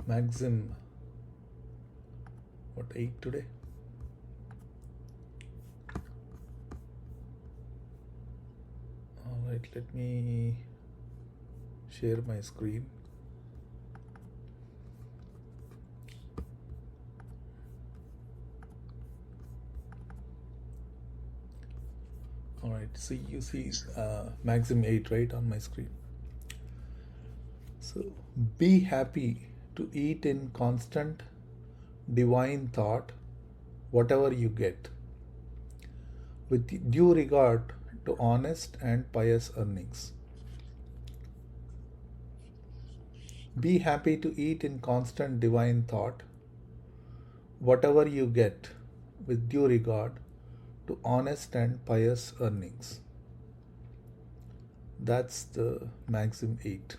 Maxim, what, 8 today? Alright, let me share my screen. Alright, so you see Maxim8 right on my screen. So be happy to eat in constant divine thought whatever you get, with due regard to honest and pious earnings. Be happy to eat in constant divine thought whatever you get, with due regard to honest and pious earnings. That's the Maxim8.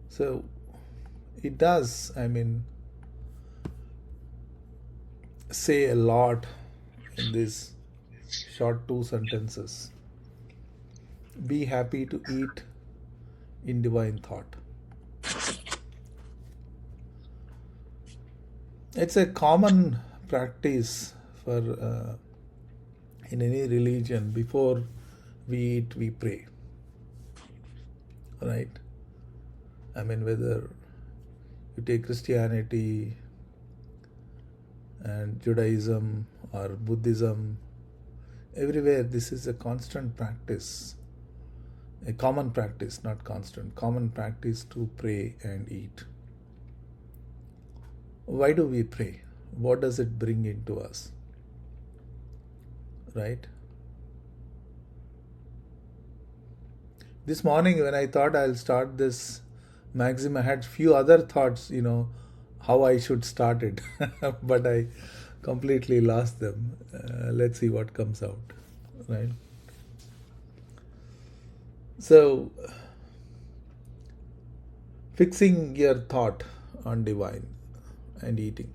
So it does, say a lot in these short 2 sentences. Be happy to eat in divine thought. It's a common practice for in any religion. Before we eat, we pray. Right? Whether you take Christianity and Judaism or Buddhism, everywhere this is a constant practice, a common practice, not constant, common practice to pray and eat. Why do we pray? What does it bring into us? Right? This morning when I thought I'll start this Maxim, I had few other thoughts, how I should start it, but I completely lost them. Let's see what comes out, right? So, fixing your thought on divine and eating.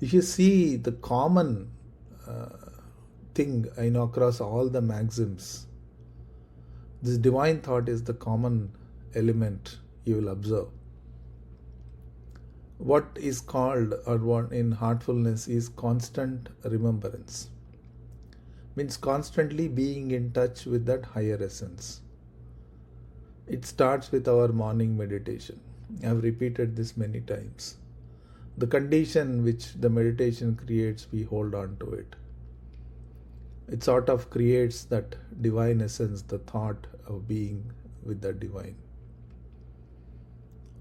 If you see the common thing across all the maxims, this divine thought is the common element you will observe. What is called, or what in heartfulness is constant remembrance. Means constantly being in touch with that higher essence. It starts with our morning meditation. I have repeated this many times. The condition which the meditation creates, we hold on to it. It sort of creates that divine essence, the thought of being with the divine,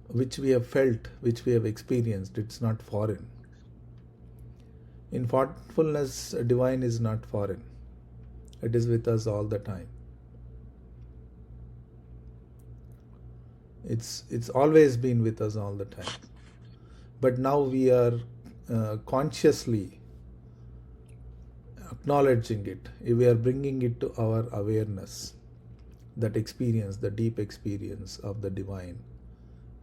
which we have felt, which we have experienced. It's not foreign. In thoughtfulness, divine is not foreign. It is with us all the time. It's always been with us all the time. But now we are consciously acknowledging it. We are bringing it to our awareness, that experience, the deep experience of the divine,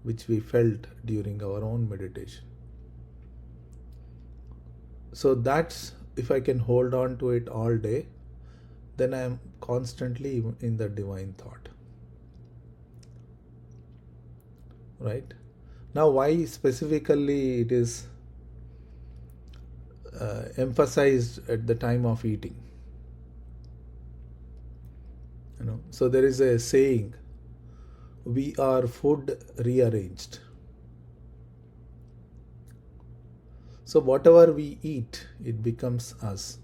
which we felt during our own meditation. So that's, if I can hold on to it all day, then I am constantly in the divine thought. Right? Now, why specifically it is emphasized at the time of eating? So there is a saying, we are food rearranged. So whatever we eat, it becomes us.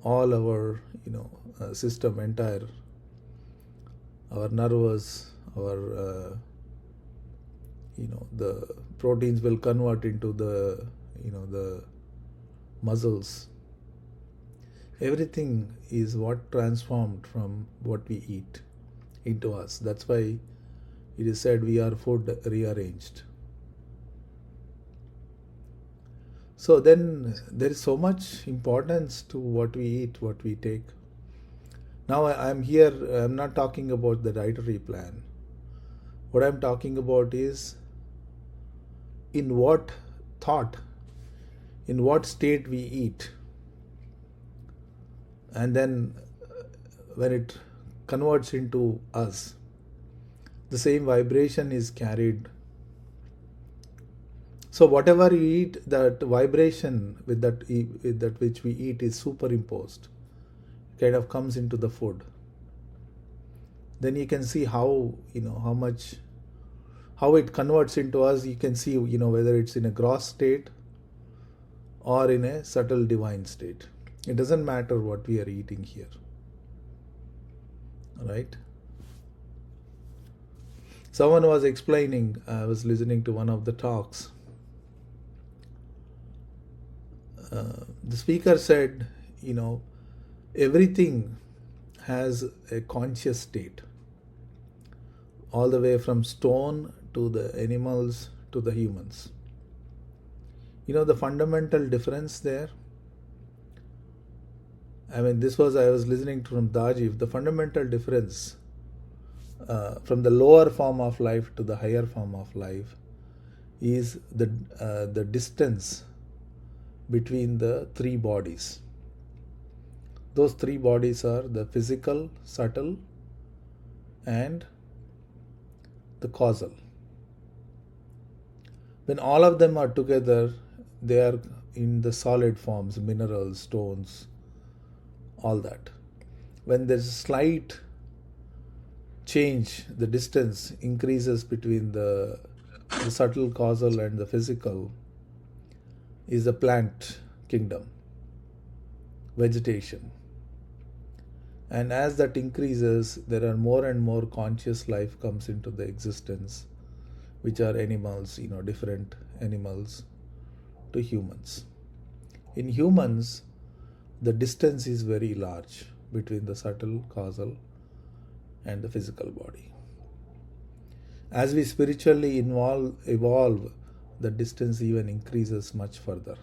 All our, system, entire, our nervous, our, the proteins will convert into the, the muscles. Everything is what transformed from what we eat into us. That's why it is said we are food rearranged. So then there is so much importance to what we eat, what we take. Now I'm here, I'm not talking about the dietary plan. What I'm talking about is in what thought, in what state we eat. And then when it converts into us, the same vibration is carried. So whatever you eat, that vibration with that which we eat is superimposed, kind of comes into the food. Then you can see how how it converts into us. You can see whether it's in a gross state or in a subtle divine state. It doesn't matter what we are eating here, right? Someone was explaining, I was listening to one of the talks. The speaker said, everything has a conscious state, all the way from stone to the animals to the humans. The fundamental difference there. I was listening to from Dajiv. The fundamental difference from the lower form of life to the higher form of life is the distance between the three bodies. Those three bodies are the physical, subtle, and the causal. When all of them are together, they are in the solid forms, minerals, stones, all that. When there's a slight change, the distance increases between the subtle, causal, and the physical, is the plant kingdom, vegetation. And as that increases, there are more and more conscious life comes into the existence, which are animals, different animals to humans. In humans, the distance is very large between the subtle, causal, and the physical body. As we spiritually evolve, the distance even increases much further.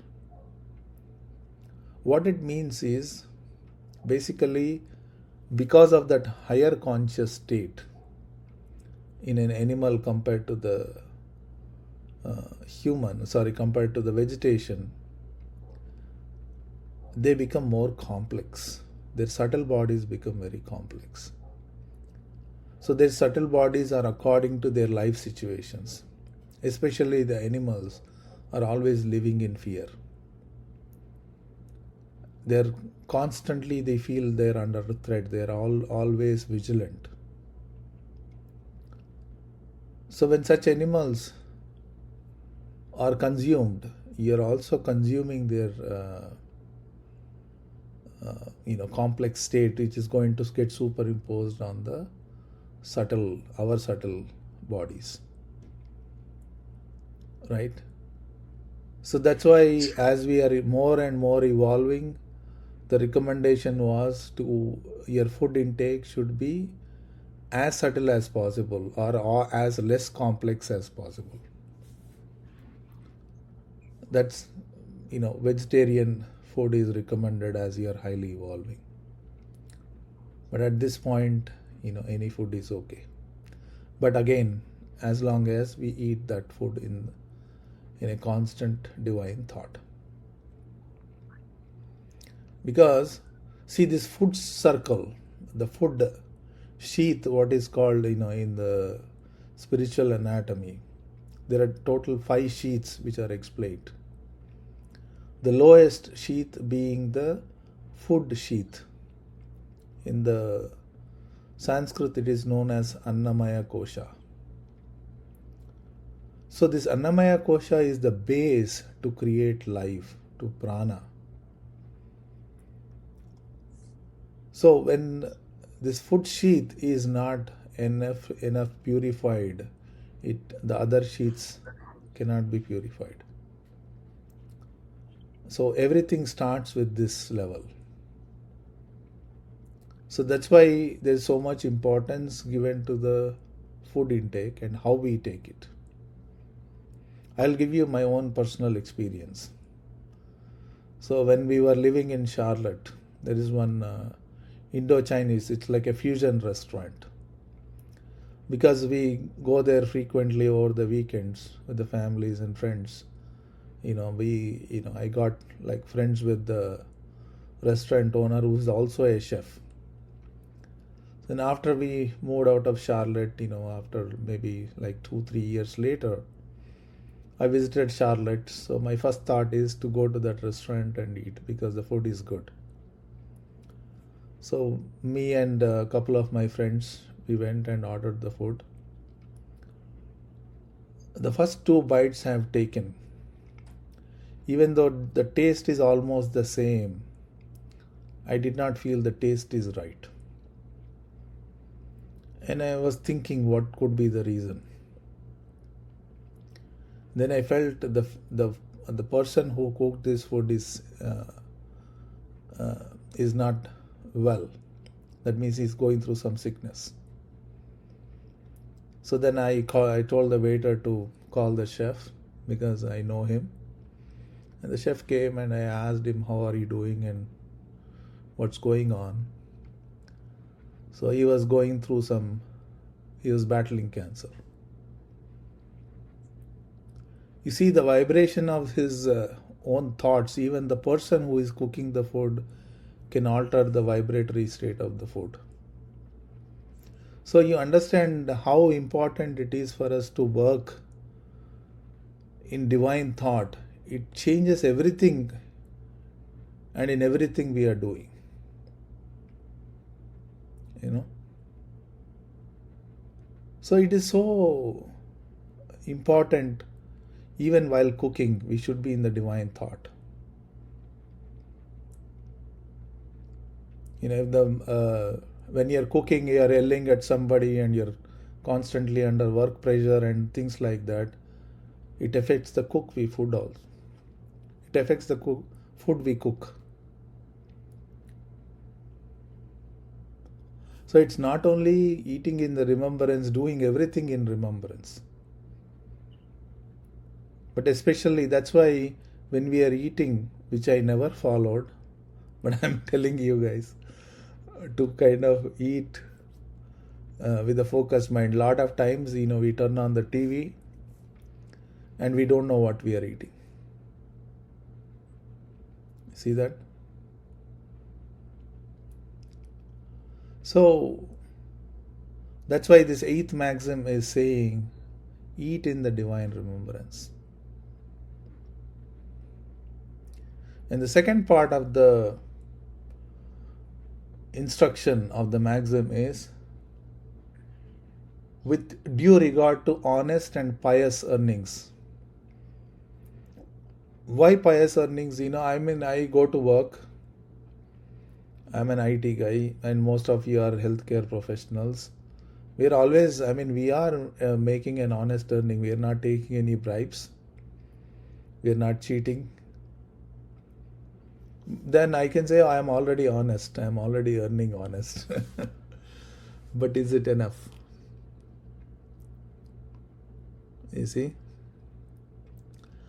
What it means is, basically, because of that higher conscious state in an animal compared to the compared to the vegetation, they become more complex. Their subtle bodies become very complex. So their subtle bodies are according to their life situations. Especially the animals are always living in fear. They feel they're under threat. They're always vigilant. So when such animals are consumed, you're also consuming their complex state, which is going to get superimposed on the our subtle bodies. Right? So that's why as we are more and more evolving, the recommendation was your food intake should be as subtle as possible or as less complex as possible. That's, vegetarian food is recommended as you are highly evolving. But at this point, any food is okay. But again, as long as we eat that food in a constant divine thought. Because, see, this food circle, the food sheath, what is called, in the spiritual anatomy, there are total 5 sheaths which are explained. The lowest sheath being the food sheath. In the Sanskrit, it is known as Annamaya Kosha. So this Annamaya Kosha is the base to create life, to prana. So when this food sheath is not enough purified, the other sheaths cannot be purified. So everything starts with this level. So that's why there's so much importance given to the food intake and how we take it. I'll give you my own personal experience. So when we were living in Charlotte, there is one Indo-Chinese, it's like a fusion restaurant. Because we go there frequently over the weekends with the families and friends, I got like friends with the restaurant owner who is also a chef. Then after we moved out of Charlotte, after maybe like 2-3 years later, I visited Charlotte. So my first thought is to go to that restaurant and eat because the food is good. So me and a couple of my friends, we went and ordered the food. The first 2 bites I have taken, even though the taste is almost the same, I did not feel the taste is right. And I was thinking what could be the reason. Then I felt the person who cooked this food is not well. That means he's going through some sickness. So then I told the waiter to call the chef because I know him. And the chef came and I asked him, how are you doing and what's going on? So he was battling cancer. You see, the vibration of his own thoughts, even the person who is cooking the food can alter the vibratory state of the food. So you understand how important it is for us to work in divine thought. It changes everything and in everything we are doing. So it is so important, even while cooking, we should be in the divine thought. When you're cooking, you're yelling at somebody and you're constantly under work pressure and things like that, it affects the food also. It affects the food we cook. So it's not only eating in the remembrance, doing everything in remembrance. But especially that's why when we are eating, which I never followed, but I'm telling you guys, to kind of eat with a focused mind. A lot of times, we turn on the TV and we don't know what we are eating. See that? So that's why this 8th maxim is saying, eat in the divine remembrance. And the second part of the instruction of the maxim is, with due regard to honest and pious earnings. Why pious earnings? I go to work. I'm an IT guy and most of you are healthcare professionals. We are always, we are making an honest earning. We are not taking any bribes. We are not cheating. Then I can say, I am already honest. I am already earning honest. But is it enough? You see?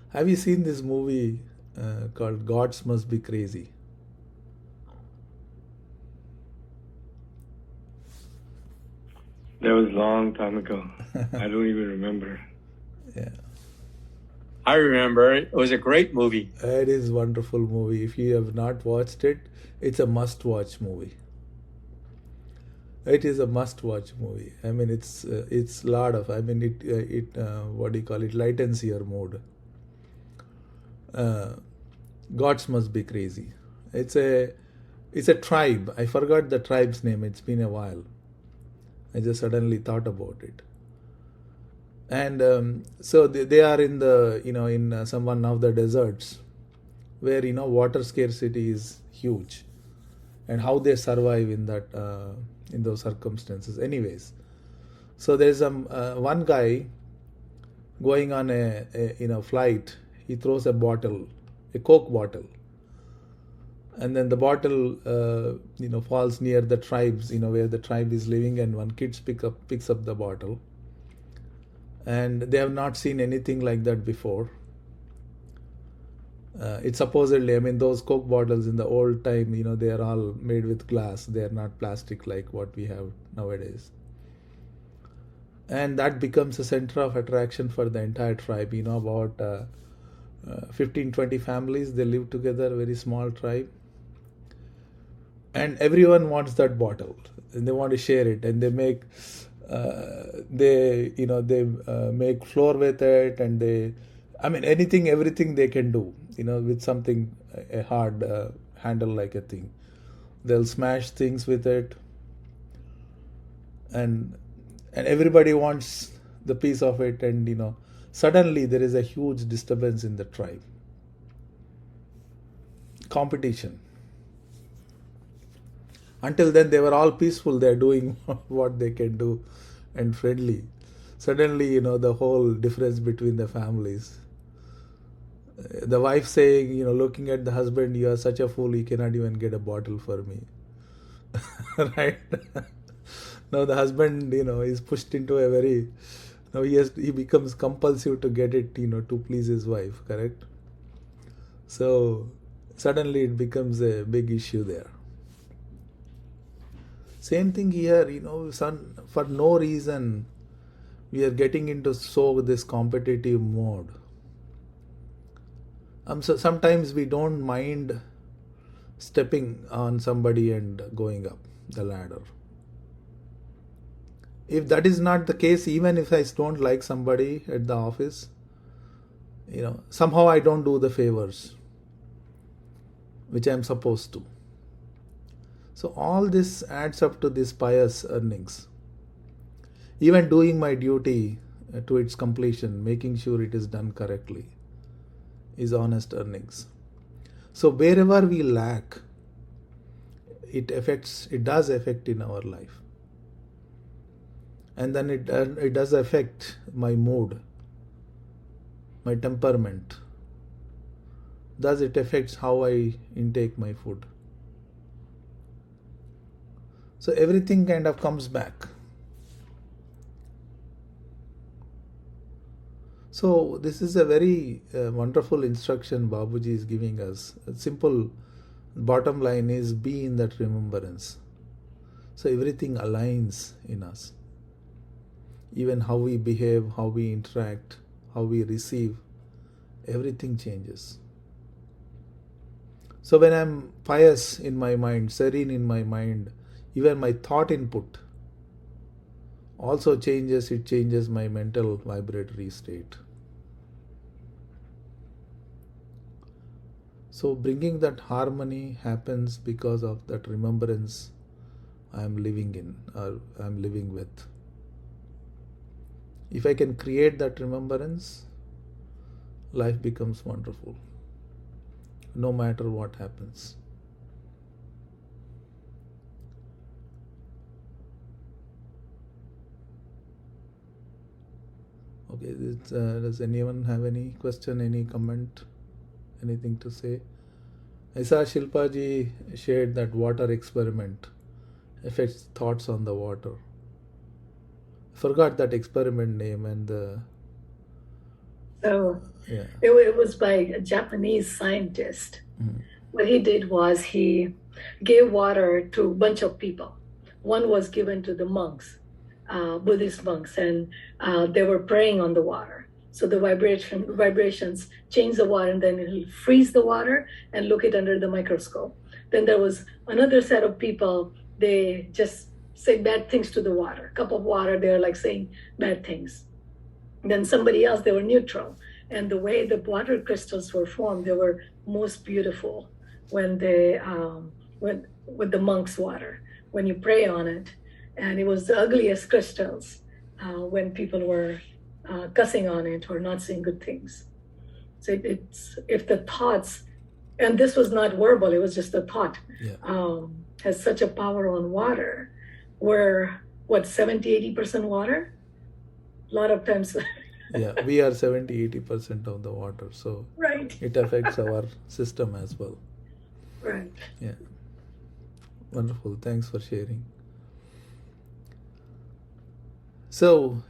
Have you seen this movie called Gods Must Be Crazy? That was a long time ago. I don't even remember. Yeah. I remember it. It was a great movie. It is a wonderful movie. If you have not watched it, it's a must-watch movie. It is a must-watch movie. It's lot of. What do you call it? Lightens your mood. Gods Must Be Crazy. It's a tribe. I forgot the tribe's name. It's been a while. I just suddenly thought about it. And so they are in in some one of the deserts where water scarcity is huge, and how they survive in those circumstances. Anyways, so there's one guy going on a flight. He throws a bottle, a Coke bottle, and then the bottle falls near the tribes, where the tribe is living, and one kid picks up the bottle. And they have not seen anything like that before. It's supposedly, those Coke bottles in the old time, they are all made with glass. They are not plastic like what we have nowadays. And that becomes a center of attraction for the entire tribe. About 15-20 families, they live together, very small tribe. and everyone wants that bottle, and they want to share it, and they make make flour with it, and everything they can do, with something, a hard handle like a thing. They'll smash things with it, and everybody wants the piece of it, and suddenly there is a huge disturbance in the tribe. Competition. Until then they were all peaceful, they're doing what they can do and friendly. Suddenly, the whole difference between the families. The wife saying, looking at the husband, you are such a fool, you cannot even get a bottle for me. Right? Now the husband, is pushed into a very, now he becomes compulsive to get it, to please his wife, correct? So suddenly it becomes a big issue there. Same thing here, son, for no reason we are getting into this competitive mode. So sometimes we don't mind stepping on somebody and going up the ladder. If that is not the case, even if I don't like somebody at the office, somehow I don't do the favors which I am supposed to. So all this adds up to these pious earnings. Even doing my duty to its completion, making sure it is done correctly, is honest earnings. So wherever we lack, it does affect in our life. And then it does affect my mood, my temperament. Thus it affects how I intake my food. So everything kind of comes back. So this is a very wonderful instruction Babuji is giving us. A simple bottom line is be in that remembrance. So everything aligns in us. Even how we behave, how we interact, how we receive, everything changes. So when I'm pious in my mind, serene in my mind, even my thought input also changes. It changes my mental vibratory state. So bringing that harmony happens because of that remembrance I am living in, or I am living with. If I can create that remembrance, life becomes wonderful, no matter what happens. Okay, does anyone have any question, any comment, anything to say? I saw Shilpa ji shared that water experiment affects thoughts on the water. Forgot that experiment name and it was by a Japanese scientist. What he did was he gave water to a bunch of people. One was given to the monks, Buddhist monks, and they were praying on the water. So the vibrations change the water, and then he'll freeze the water and look it under the microscope. Then there was another set of people, they just say bad things to the water. A cup of water, they're like saying bad things. And then somebody else, they were neutral. And the way the water crystals were formed, they were most beautiful when they with the monk's water, when you pray on it. And it was the ugliest crystals when people were cussing on it or not saying good things. So it's if the thoughts, and this was not verbal, it was just a thought, has such a power on water. We're 70-80% water. A lot of times we are 70-80% of the water, so right. It affects our system as well. Right. Yeah. Wonderful. Thanks for sharing. So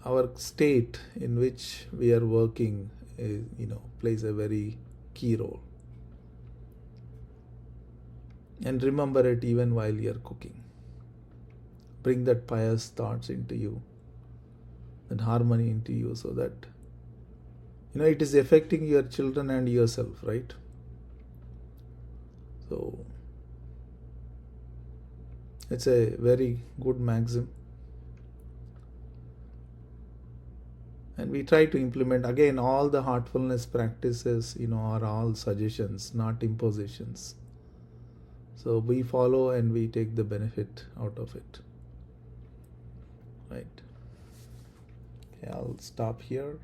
our state in which we are working plays a very key role. And remember it even while you are cooking. Bring that pious thoughts into you, that harmony into you, so that it is affecting your children and yourself, right? So It's a very good maxim. And we try to implement, again, all the heartfulness practices, are all suggestions, not impositions. So we follow and we take the benefit out of it. Right. Okay, I'll stop here.